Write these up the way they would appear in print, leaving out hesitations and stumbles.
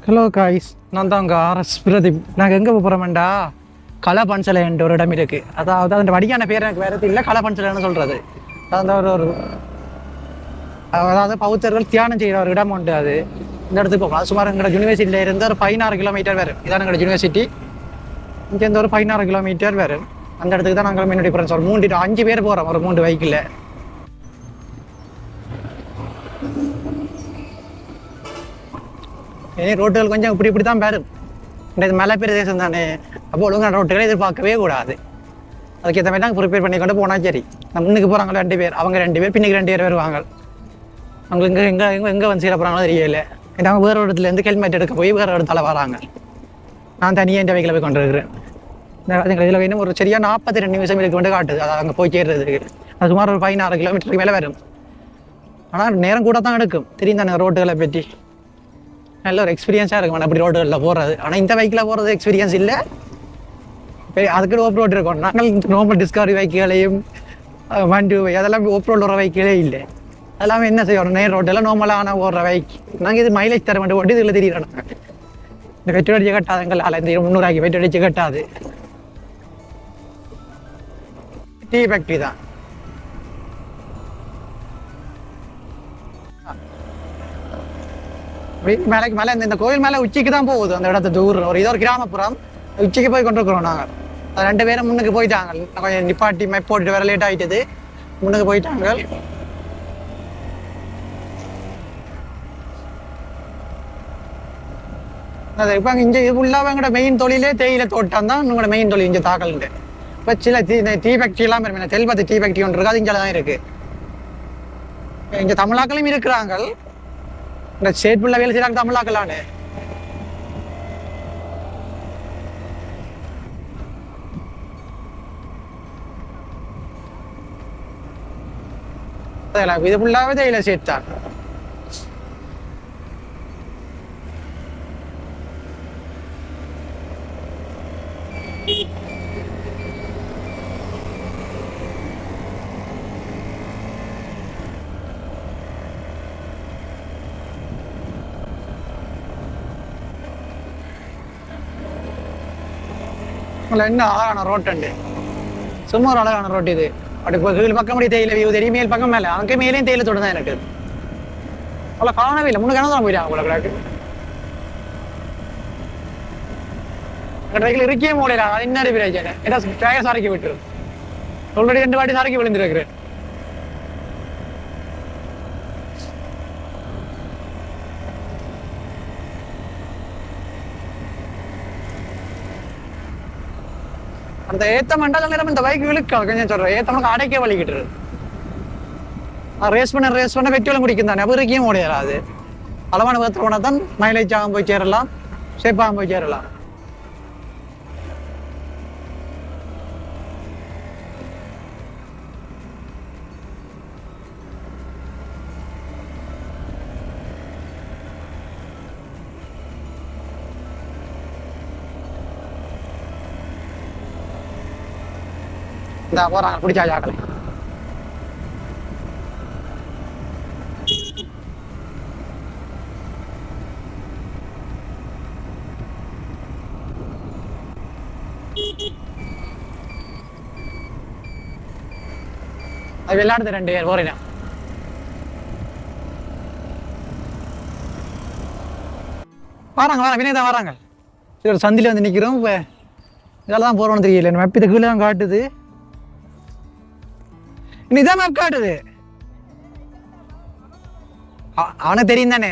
Hello guys, நான் தான் உங்கள் ஆர்எஸ் பிரதீப். நாங்கள் எங்கே போகிறோம்டா, களை பன்சலை என்ற ஒரு இடம் இருக்குது. அதாவது அந்த வடியான பேர் எனக்கு வேறு இல்லை, களை பன்சலைன்னு சொல்கிறது. அது ஒரு அதாவது பௌத்தர்கள் தியானம் செய்கிற ஒரு இடம் உண்டு. அது இந்த இடத்துக்கு போகலாம். அது சுமார் எங்களோட யூனிவர்சிட்டியில் இருந்து ஒரு 16 கிலோமீட்டர் வரும். இதான் எங்களோட யூனிவர்சிட்டி. இங்கேருந்து ஒரு 16 கிலோமீட்டர் வரும். அந்த இடத்துக்கு தான் நாங்கள் முன்னாடி போகிறோம். ஒரு 5 பேர் போகிறோம் ஒரு 3 பைக்கில். ரோட்டுகள் கொஞ்சம் இப்படி தான் பேரும். இந்த மலை பிரதேசம் தானே, அப்போ ஒழுங்கான ரோட்டுகளை எதிர்பார்க்கவே கூடாது. அதுக்கேற்ற மாதிரி நாங்கள் ப்ரிப்பேர் பண்ணி கொண்டு போனால் சரி. நம்ம முன்னுக்கு போகிறாங்க 2 பேர், அவங்க 2 பேர், பின்னுக்கு 2 பேர் வருவாங்க. அவங்க எங்கே வந்து சேர போகிறாங்களோ தெரியல. ஏன்னா அவங்க வேறு இடத்துலேருந்து ஹெல்மெட் எடுக்க போய் வேறு இடத்துல வராங்க. நான் தனியாக இந்த வைக்கில் போய் கொண்டு இருக்கிறேன். இதில் வேணும் ஒரு சரியாக 42 நிமிஷம் இதுக்கு வந்து காட்டுது. அது அங்கே போய் சேர்றதுக்கு அது சுமார் ஒரு 16 கிலோமீட்டருக்கு மேலே வரும். ஆனால் நேரம் கூட தான் எடுக்கும். தெரியும் தானே ரோட்டுகளை பற்றி. நல்ல ஒரு எக்ஸ்பீரியன்ஸாக இருக்கும் அப்படி ரோடுகளில் போகிறது. ஆனால் இந்த பைக்கில் போகிறது எக்ஸ்பீரியன்ஸ் இல்லை. அதுக்கு ஓப் ரோடு இருக்கும். நாங்கள் நார்மல் டிஸ்கவரி பைக்குகளையும் வண்டி அதெல்லாம் ஓப் ரோடு வர பைக்குகளே இல்லை. அதெல்லாம் என்ன செய்யணும், நேர் ரோட்டெல்லாம் நார்மலான ஓடுற பைக். நாங்கள் இது மைலேஜ் தர வேண்டிய ஓட்டி இதில் தெரியிறோம். இந்த பெட்ரோல் அடிச்சு கட்டாதுங்களால் இந்த 300 பெட்ரோல் அடிச்சு கட்டாது. டீ ஃபேக்ட்ரி தான். மேலே மேலே இந்த கோயில் மேலே உச்சிக்கு தான் போகுது. அந்த இடத்து தூரம் ஒரு கிராமப்புறம் உச்சிக்கு போய் கொண்டிருக்கிறோம் நாங்கள். அது 2 பேரும் முன்னுக்கு போயிட்டாங்க. கொஞ்சம் நிப்பாட்டி மேப் போட்டுட்டு வேற லேட் ஆகிட்டது. முன்னுக்கு போயிட்டாங்க. அது இப்போ இங்கே இது ஃபுல்லாக எங்களோட மெயின் தொழிலே தேயிலை தோட்டம் தான். உங்களோட மெயின் தொழில் இங்கே தாக்கல்ண்டு. இப்போ சில டீ ஃபேக்ட்ரியெல்லாம் இருக்கும். தெல்பத்து டீ ஃபேக்ட்ரி ஒன்று இருக்குது. அது இங்கே தான் இருக்குது. இங்கே தமிழாக்களும் இருக்கிறாங்க. இந்த ஸ்டேட் ஃபுல்லாக வேலை செய்யறாங்க தமிழாக்கலான்னு. இது ஃபுல்லாகவே தேயிலை ஸ்டேட் தான். என்ன அழகான ரோட்டு, சும்மா ஒரு அழகான ரோட்டு இது. அப்படி கீழ் பக்கம் அப்படி தேயிலை வியூ தெரியும், மேல் பக்கம் மேலே அங்கே மேலேயும் தேயிலை தோட்டம் தான் எனக்கு. அவ்வளோ காணவே இல்லை. முன்னுக்கு தான் போயிட்டாங்க உங்களுக்கு. ட்ரைக்கில் இருக்கே முடியல. அது இன்னொரு பிரச்சனை. ஏன்னா டயர் சாரிக்கி விட்டுரும். ஆல்ரெடி 2 வாட்டி சாரிக்கி விழுந்துருக்குறேன். அந்த ஏத்த மண்டல நேரம் இந்த பைக் இழுக்க கொஞ்சம் சொல்றேன். ஏத்தவனுக்கு அடைக்க வலிக்கிட்டு ரேஸ் பண்ண வெட்டியோலம் குடிக்கும் தானே. அப்போ இருக்கையும் முடியாது. அளவான விதத்தில் போனால் தான் மைலேஜ் ஆகும் போய் சேரலாம், சேஃபாகவும் போய் சேரலாம். இந்த போறாங்க பிடிச்சா ஜாக்களை. அது விளையாடுது 2 பேர் போறேன். வராங்க வினயதா வராங்க. சரி, ஒரு சந்தில வந்து நிற்கிறோம். இப்போ இதெல்லாம் தான் போகிறோன்னு தெரியல. மேப் இதை கீழே தான் காட்டுது. இதான் மேப் காட்டுது. அவனுக்கு தெரியும் தானே.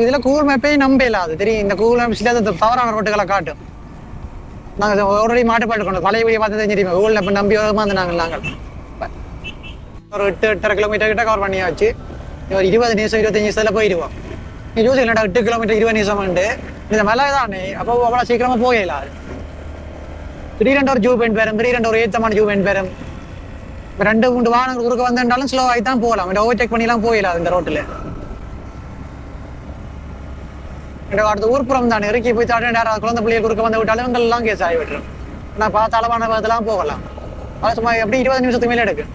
இதுல கூகுள் மேப்பே நம்பல. அது தெரியும். இந்த கூகுள் மேப்ஸ்ல தவறான ரோட்டுகளை காட்டும். நாங்கள் ஆல்ரெடி மாட்டுப்பாட்டு கொண்டோம். பழைய வீடியோ பார்த்து தெரியுமா. கூகுள் மேப் நம்பி நாங்கள் ஒரு 8-8.5 கிலோமீட்டர் கிட்ட கவர் பண்ணியாச்சு. ஒரு 20 நிமிஷம் 25 நிமிஷத்துல போயிடுவோம். நீ ஜூஸ் இல்லைடா 8 கிலோமீட்டர் 20 நிமிஷம் உண்டு. இந்த மலை தானே, அப்போ அவ்வளோ சீக்கிரமா போகலாது. திடீரெண்டு ஒரு ஜூ பெயிண்ட் பேரும், திடீரெண்டு ஒரு ஏத்தமான ஜூ பெயிண்ட் பேரும். 2-3 வாகனங்கள் குறுக்க வந்தாலும் ஸ்லோ ஆகி தான் போகலாம். ஓவர்டேக் பண்ணிலாம் போகலாம் இந்த ரோட்டில். எனக்கு அடுத்த ஊர்ப்புறம் தானே இறக்கி போய் தாட்டே யாராவது குழந்தை பிள்ளைகள் குறுக்க வந்து விட்டாலும் இவங்கெல்லாம் கேஸ் ஆகி விட்டுரும். நான் பார்த்த அளவான இதெல்லாம் போகலாம். அது சும்மா எப்படி 20 நிமிஷத்துக்கு மேலே எடுக்கு.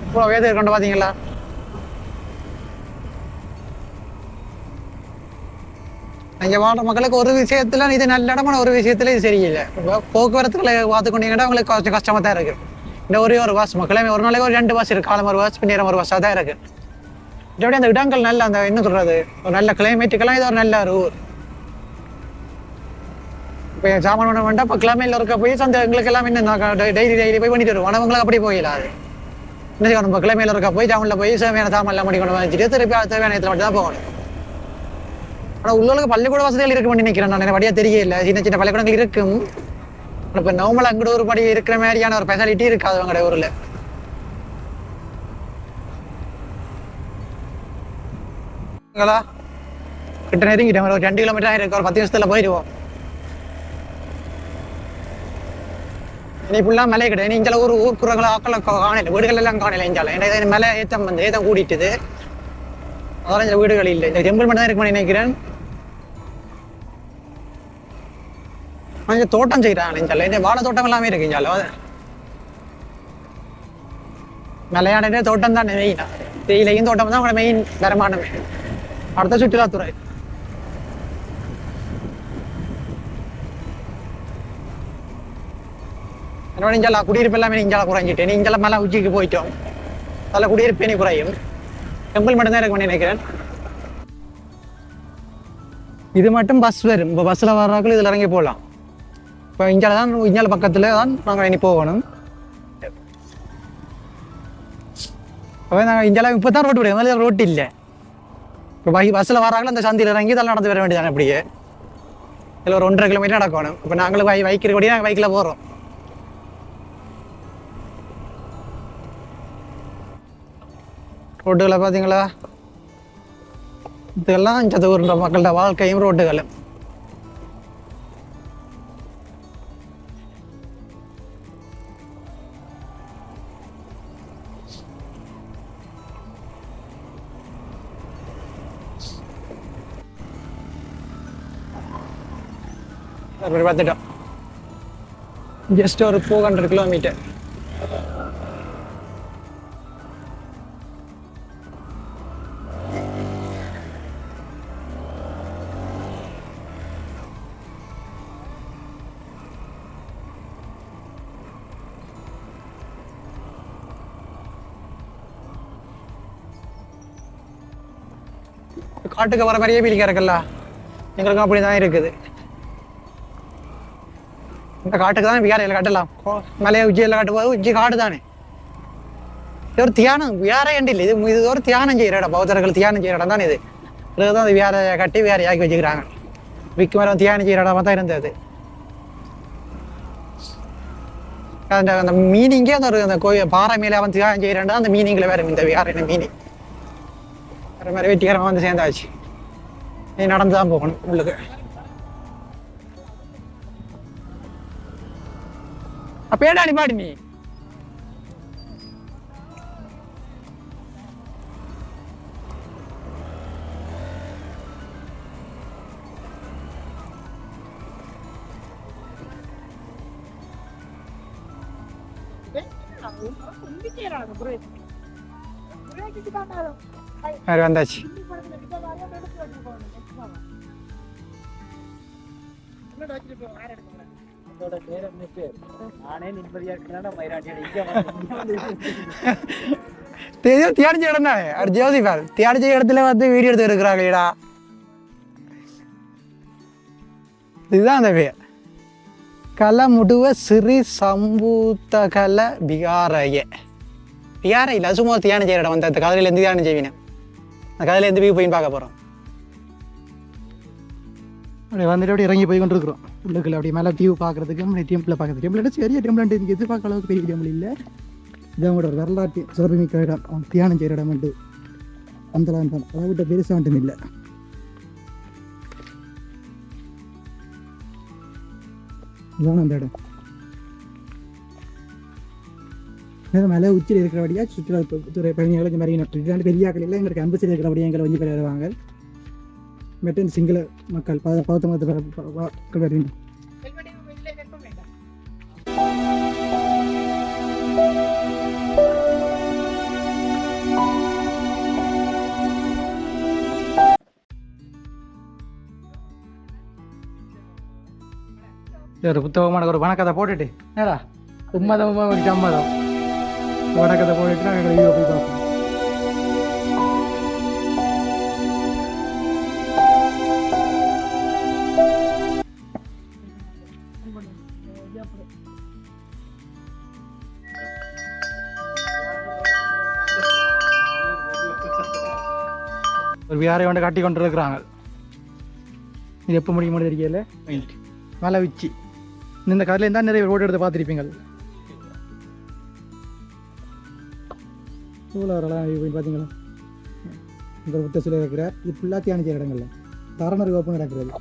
இப்போ வேதை கொண்டு பார்த்தீங்களா? இங்கே வாழ்ற மக்களுக்கு ஒரு விஷயத்துல இது நல்ல இடமான ஒரு விஷயத்துல இது சரியில்லை. போக்குவரத்துகளை பார்த்து கொண்டீங்கன்னா அவங்களுக்கு கொஞ்சம் கஷ்டமாக தான் இருக்கு. இந்த ஒரு பஸ் மக்களே ஒரு நாளைக்கு ஒரு 2 பஸ் இருக்கு. காலம் ஒரு பஸ், பின்னேரம் ஒரு பஸ்ஸாக தான் இருக்கு. இப்படி அந்த இடங்கள் நல்ல அந்த என்ன சொல்றது ஒரு நல்ல கிளைமேட்டுக்கெல்லாம் இது ஒரு நல்ல ஒரு ஊர். இப்போ சாமான் ஒன்று வேண்டாம். இப்போ கிளம்பையில் இருக்க போய் அந்த எங்களுக்கு எல்லாம் இன்னும் டெய்லி போய் பண்ணிட்டு வருவோம். அவங்களுக்கு அப்படி போயிடாது. என்ன செய்யணும்? நம்ம கிளம்பையில் இருக்க போய் டவுனில் போய் சேவையான சாமான் எல்லாம் பண்ணி கொண்டு வச்சுட்டு திருப்பி தேவையான இடத்துல மட்டும் தான் போகணும். ஆனால் உள்ளவங்களுக்கு பள்ளிக்கூட வசதிகள் இருக்குன்னு நினைக்கிறேன். நான் வழியாக தெரியல. சின்ன சின்ன பள்ளிக்கூடங்கள் இருக்கும். இப்போ நார்மலாக அங்கிட்ட ஒரு படி இருக்கிற மாதிரியான ஒரு ஃபெசிலிட்டி இருக்காது அவங்களோட ஊரில். கிட்ட நெருங்கிட்டோம். ஒரு 2 கிலோமீட்டர் இருக்கு. ஒரு 10 நிமிஷத்துல போயிடுவோம். இனி ஃபுல்லாக மலை கிடையாது. இங்கே ஊர்க்குறங்களை ஆக்களை காணல, வீடுகள் எல்லாம் காணல. இஞ்சால ஏன்னா மலை ஏற்றம் கூட்டிட்டுது. அதெல்லாம் இந்த வீடுகள் இல்லை. இந்த டெம்பிள் மட்டும் தான் இருக்குன்னு நினைக்கிறேன். கொஞ்சம் தோட்டம் செய்கிறாங்க இஞ்சால. இந்த வாழை தோட்டம் எல்லாமே இருக்கு இஞ்சால. மலையானே தோட்டம் தான் மெயினா. தேயிலையும் தோட்டம் தான் அவங்களோட மெயின் வருமானமே. அடுத்த சுற்றுலாத்துறை. என்னோட இஞ்சால குடியிருப்பு எல்லாமே இஞ்சால குறைஞ்சிட்டேன். இஞ்சால மேலே உச்சிக்கு போயிட்டோம். அதில் குடியிருப்பேனி குறையும். டெம்பிள் மட்டும்தான் இருக்குன்னு நினைக்கிறேன். இது மட்டும் பஸ் வரும். இப்போ பஸ்ஸில் வர்றாக்கள் இதில் இறங்கி போகலாம். இப்போ இஞ்சால பக்கத்தில் தான் நாங்கள் இனி போகணும். அப்போ நாங்கள் இஞ்சால இப்போ தான் ரோட்டு விடுவோம். முதல்ல ரோட்டு இல்லை. இப்போ பஸ்ஸில் வர்றாங்களோ அந்த சந்தியில் இறங்கி இதெல்லாம் நடந்து வர வேண்டியதானே. அப்படியே இதில் ஒரு 1.5 கிலோமீட்டர் நடக்கணும். இப்போ நாங்களும் பைக்கில் கூடிய நாங்கள் பைக்கில் போகிறோம். ரோட்டுகளை பார்த்தீங்களா? இதெல்லாம் இந்த ஊர்ன்ற மக்களோட வாழ்க்கையும் ரோட்டுகளும். அப்படி பார்த்துட்டோம். ஜஸ்ட் ஒரு 400 கிலோமீட்டர். காட்டுக்கு வர மாதிரியே பீலிக்கா இருக்குல்ல. எங்களுக்கும் அப்படி தான் இருக்குது. இந்த காட்டுக்கு தான் வியாரையில் கட்டலாம். மலையை உச்சியில் கட்டும்போது உச்சி காடு தானே. இது ஒரு தியானம். வியாரை ஏண்டி இல்லை. இது ஒரு தியானம் செய்கிற இடம். பௌத்தர்கள் தியானம் செய்கிற இடம் தானே இது. இதுதான் அது வியாரையை கட்டி வியாரையாக்கி வச்சுக்கிறாங்க. விக்கு மரம் தியானம் செய்கிற இடமா தான் இருந்தது. அந்த மீனிங்கே அந்த கோயில் பாறை மேலே அவன் தியானம் செய்கிறான். அந்த மீனிங்கில் வேறு இந்த வியாரை மீனிங் வேறு மாதிரி வெட்டிக்காரமாக வந்து சேர்ந்தாச்சு. நீ நடந்து தான் போகணும் உள்ளுக்கு. அப்ப ஏடா நீ பாடி நீ வந்தாச்சு. தியானிச்ச இடம் தானே. அவர் ஜோசிபால் தியானிச்ச இடத்துல வந்து வீடியோ எடுத்து இருக்கிறாங்களா? இதுதான் அந்த பேர். கலமுடுவ சிறி சம்பூத்த கல விகாரைய விகாரை இல்லை. சும்மா தியானம் செய்கிற இடம். வந்து அந்த கதையிலேருந்து தியானம் செய்வீங்க. அந்த கதையிலேருந்து போய் போயின்னு பார்க்க போகிறோம். அப்படியே வந்துட்டு அப்படி இறங்கி போய் கொண்டிருக்கிறோம். உள்ளுக்குள்ள அப்படி மேலே வியூ பார்க்குறதுக்கு டெம்பிளை பார்க்குறது. டெம்பிள் சரிய டெம்பிள் இங்கே எதிர்பார்க்க அளவுக்கு பெரிய டெம்பிள் இல்லை. இதான் கூட ஒரு வரலாற்று சிறப்புமிக்க இடம். அவன் தியானம் செய்கிற இடம் வந்து அந்தலாம் தான். அதை விட்ட பெருசாக மட்டும் இல்லை. இதுதான் அந்த இடம். மலை உச்சியில் இருக்கிறபடியாக சுற்றுலாத்துறை பயணிகள் இந்த மாதிரி நட்டு பெரியாக்கள் இல்லை எங்களுக்கு அம்பசியில் இருக்கிறபடியாக எங்களை கொஞ்சம் பேர் வருவாங்க. மற்றும் சிங்கள மக்கள் பௌத்த மக்கள் வருவீங்க. ஒரு புத்தகமான ஒரு வணக்கத்தை போட்டுட்டு ஏடா உம்மதம் ஒரு சம்மதம் வணக்கத்தை போட்டுட்டு நாங்கள் வீடியோ போய் பார்ப்போம். ஒரு வியாரை வந்து காட்டி கொண்டு இருக்கிறாங்க. இது எப்போ முடியுமோ தெரியல. மலை உச்சி இந்த கதையில தான் நிறைய ரோடு எடுத்து பார்த்துருப்பீங்க. சூழலாம் பார்த்தீங்களா இந்த புத்த சிலை இருக்கிறார். இது ஃபுல்லாக தியானிச்ச இடங்கள்ல தாரணர் கோப்பம் நடக்கிறது.